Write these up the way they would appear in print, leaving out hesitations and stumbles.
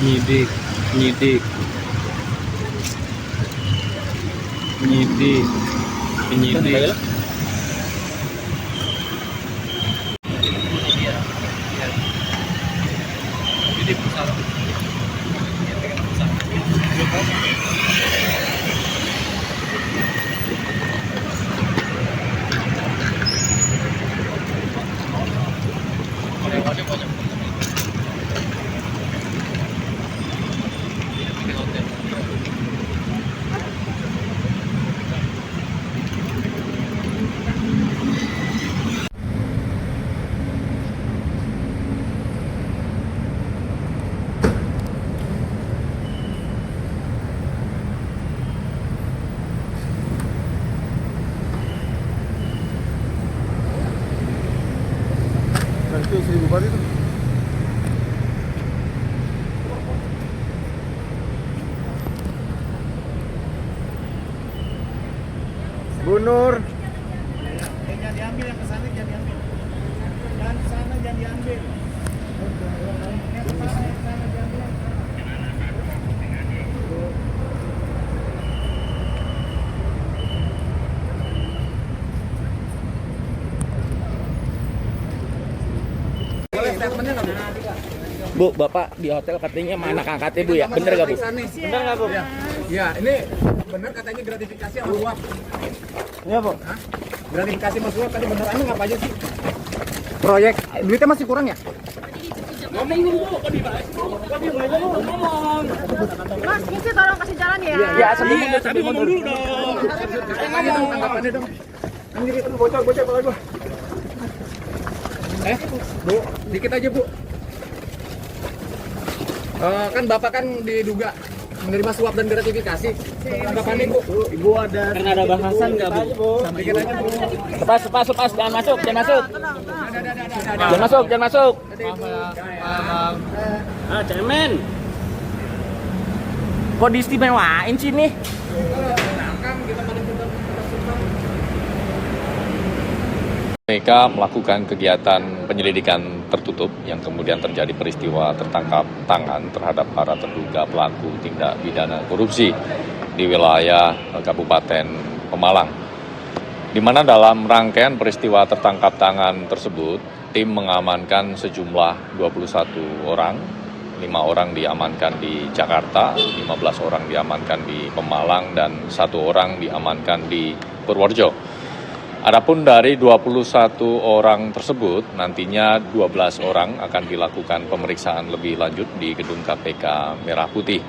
Nyidik, nyidik, nyidik, penyidik. Itu istri bupati tuh. Bu Nur. Jangan diambil, yang kesana jangan diambil. Yang kesana jangan diambil. Yang kesana diambil. Bu, Bapak di hotel katanya sama anak angkatnya Bu ya? Bener nggak Bu? Benar nggak, Bu? Ya, ini benar katanya gratifikasi sama suap. Iya, Bu. Hah? Gratifikasi sama suap tadi bener. Emang apa aja sih? Proyek, duitnya masih kurang ya? Mas, misi tolong kasih jalan ya. Ya, sambil mundur dong. Ngomong tanggapannya dong. Anjir itu bocor kepala gua. Bu, dikit aja Bu. Kan Bapak kan diduga menerima suap dan gratifikasi. Tanggapannya Bu. Ibu ada karena ada bahasan nggak, Bu? Dikit aja Bu. Lepas, jangan masuk. Jangan masuk. Ah, cemen. Kok diistimewain sih nih? Mereka melakukan kegiatan penyelidikan tertutup yang kemudian terjadi peristiwa tertangkap tangan terhadap para terduga pelaku tindak pidana korupsi di wilayah Kabupaten Pemalang. Di mana dalam rangkaian peristiwa tertangkap tangan tersebut, tim mengamankan sejumlah 21 orang, 5 orang diamankan di Jakarta, 15 orang diamankan di Pemalang, dan 1 orang diamankan di Purworejo. Adapun dari 21 orang tersebut, nantinya 12 orang akan dilakukan pemeriksaan lebih lanjut di gedung KPK Merah Putih.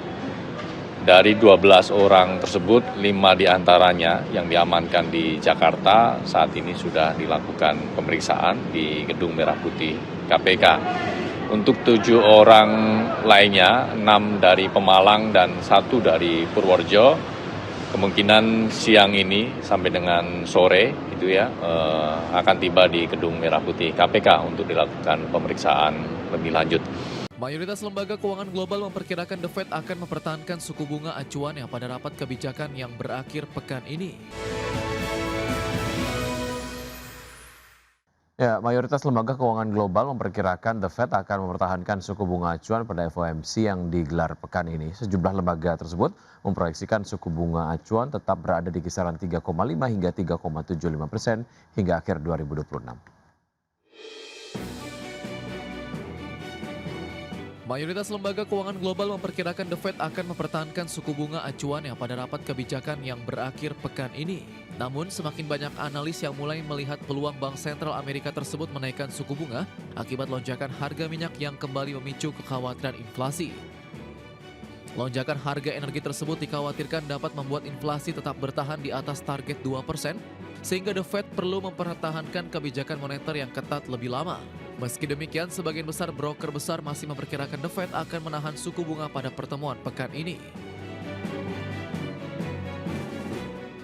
Dari 12 orang tersebut, 5 diantaranya yang diamankan di Jakarta saat ini sudah dilakukan pemeriksaan di gedung Merah Putih KPK. Untuk 7 orang lainnya, 6 dari Pemalang dan 1 dari Purworejo, kemungkinan siang ini sampai dengan sore itu ya akan tiba di gedung Merah Putih KPK untuk dilakukan pemeriksaan lebih lanjut. Mayoritas lembaga keuangan global memperkirakan The Fed akan mempertahankan suku bunga acuan yang pada rapat kebijakan yang berakhir pekan ini. Ya, mayoritas lembaga keuangan global memperkirakan The Fed akan mempertahankan suku bunga acuan pada FOMC yang digelar pekan ini. Sejumlah lembaga tersebut memproyeksikan suku bunga acuan tetap berada di kisaran 3,5 hingga 3,75% hingga akhir 2026. Mayoritas lembaga keuangan global memperkirakan The Fed akan mempertahankan suku bunga acuan yang pada rapat kebijakan yang berakhir pekan ini. Namun, semakin banyak analis yang mulai melihat peluang Bank Sentral Amerika tersebut menaikkan suku bunga akibat lonjakan harga minyak yang kembali memicu kekhawatiran inflasi. Lonjakan harga energi tersebut dikhawatirkan dapat membuat inflasi tetap bertahan di atas target 2%, sehingga The Fed perlu mempertahankan kebijakan moneter yang ketat lebih lama. Meski demikian, sebagian besar broker besar masih memperkirakan The Fed akan menahan suku bunga pada pertemuan pekan ini.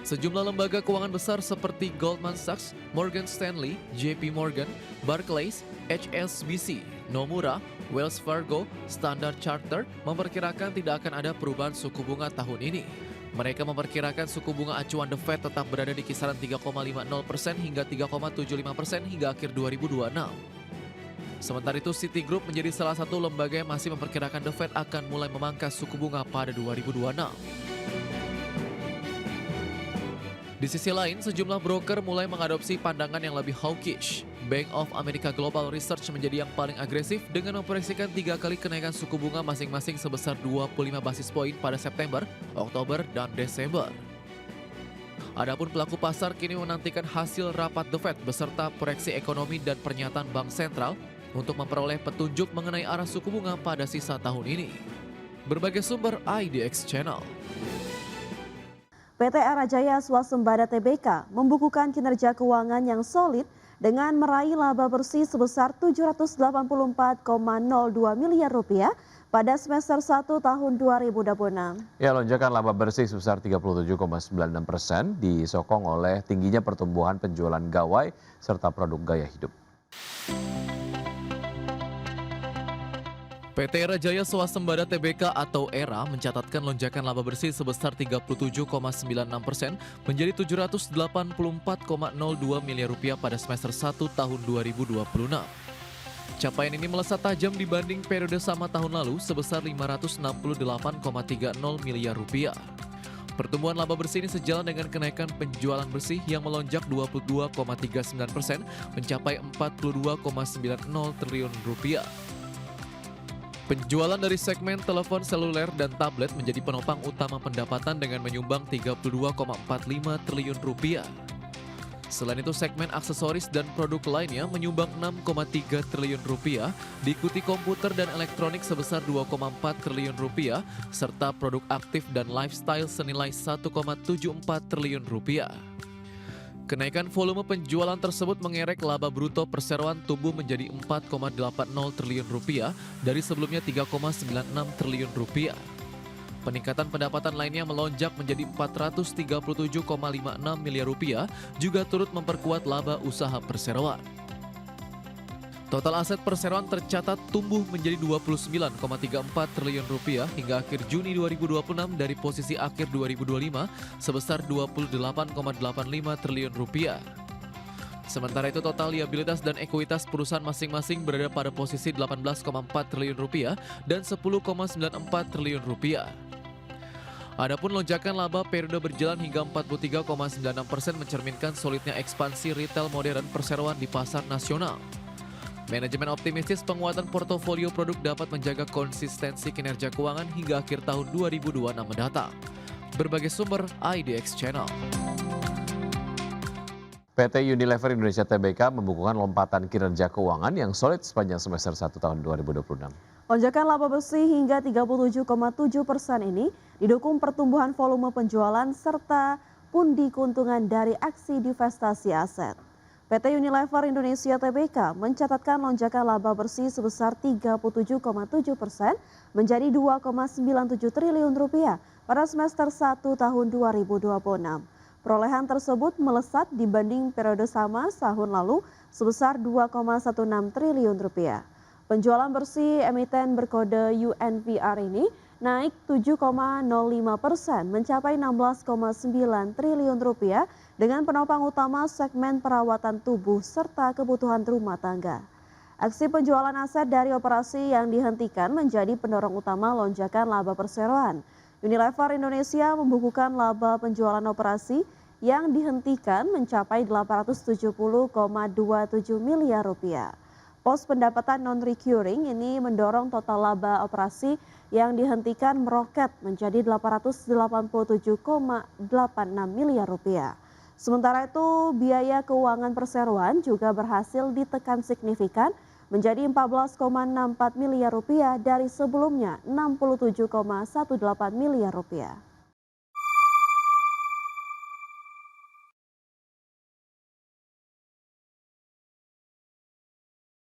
Sejumlah lembaga keuangan besar seperti Goldman Sachs, Morgan Stanley, JP Morgan, Barclays, HSBC, Nomura, Wells Fargo, Standard Chartered memperkirakan tidak akan ada perubahan suku bunga tahun ini. Mereka memperkirakan suku bunga acuan The Fed tetap berada di kisaran 3,50% hingga 3,75% hingga akhir 2026. Sementara itu, Citigroup menjadi salah satu lembaga yang masih memperkirakan The Fed akan mulai memangkas suku bunga pada 2026. Di sisi lain, sejumlah broker mulai mengadopsi pandangan yang lebih hawkish. Bank of America Global Research menjadi yang paling agresif dengan memproyeksikan 3 kali kenaikan suku bunga masing-masing sebesar 25 basis poin pada September, Oktober, dan Desember. Adapun pelaku pasar kini menantikan hasil rapat The Fed beserta proyeksi ekonomi dan pernyataan Bank Sentral untuk memperoleh petunjuk mengenai arah suku bunga pada sisa tahun ini. Berbagai sumber IDX Channel. PT Era Jaya Swasembada Tbk membukukan kinerja keuangan yang solid dengan meraih laba bersih sebesar 784,02 miliar rupiah pada semester 1 tahun 2026. Ya, lonjakan laba bersih sebesar 37,96% disokong oleh tingginya pertumbuhan penjualan gawai serta produk gaya hidup. PT Era Jaya Swasembada Tbk atau ERA mencatatkan lonjakan laba bersih sebesar 37,96% menjadi 784,02 miliar rupiah pada semester 1 tahun 2026. Capaian ini melesat tajam dibanding periode sama tahun lalu sebesar 568,30 miliar rupiah. Pertumbuhan laba bersih ini sejalan dengan kenaikan penjualan bersih yang melonjak 22,39% mencapai 42,90 triliun rupiah. Penjualan dari segmen telepon seluler dan tablet menjadi penopang utama pendapatan dengan menyumbang 32,45 triliun rupiah. Selain itu, segmen aksesoris dan produk lainnya menyumbang 6,3 triliun rupiah, diikuti komputer dan elektronik sebesar 2,4 triliun rupiah, serta produk aktif dan lifestyle senilai 1,74 triliun rupiah. Kenaikan volume penjualan tersebut mengerek laba bruto perseroan tumbuh menjadi 4,80 triliun rupiah dari sebelumnya 3,96 triliun rupiah. Peningkatan pendapatan lainnya melonjak menjadi 437,56 miliar rupiah juga turut memperkuat laba usaha perseroan. Total aset perseroan tercatat tumbuh menjadi 29,34 triliun rupiah hingga akhir Juni 2026 dari posisi akhir 2025 sebesar 28,85 triliun rupiah. Sementara itu total liabilitas dan ekuitas perusahaan masing-masing berada pada posisi 18,4 triliun rupiah dan 10,94 triliun rupiah. Adapun lonjakan laba periode berjalan hingga 43,96% mencerminkan solidnya ekspansi retail modern perseroan di pasar nasional. Manajemen optimistis penguatan portofolio produk dapat menjaga konsistensi kinerja keuangan hingga akhir tahun 2026 mendatang. Berbagai sumber IDX Channel. PT Unilever Indonesia Tbk membukukan lompatan kinerja keuangan yang solid sepanjang semester 1 tahun 2026. Lonjakan laba bersih hingga 37,7% ini didukung pertumbuhan volume penjualan serta pundi keuntungan dari aksi divestasi aset. PT Unilever Indonesia Tbk mencatatkan lonjakan laba bersih sebesar 37,7% menjadi 2,97 triliun rupiah pada semester 1 tahun 2026. Perolehan tersebut melesat dibanding periode sama tahun lalu sebesar 2,16 triliun rupiah. Penjualan bersih emiten berkode UNVR ini naik 7,05% mencapai 16,9 triliun rupiah dengan penopang utama segmen perawatan tubuh serta kebutuhan rumah tangga. Aksi penjualan aset dari operasi yang dihentikan menjadi pendorong utama lonjakan laba perseroan. Unilever Indonesia membukukan laba penjualan operasi yang dihentikan mencapai 870,27 miliar rupiah. Pos pendapatan non-recurring ini mendorong total laba operasi yang dihentikan meroket menjadi 887,86 miliar rupiah. Sementara itu, biaya keuangan perseroan juga berhasil ditekan signifikan menjadi 14,64 miliar rupiah dari sebelumnya 67,18 miliar rupiah.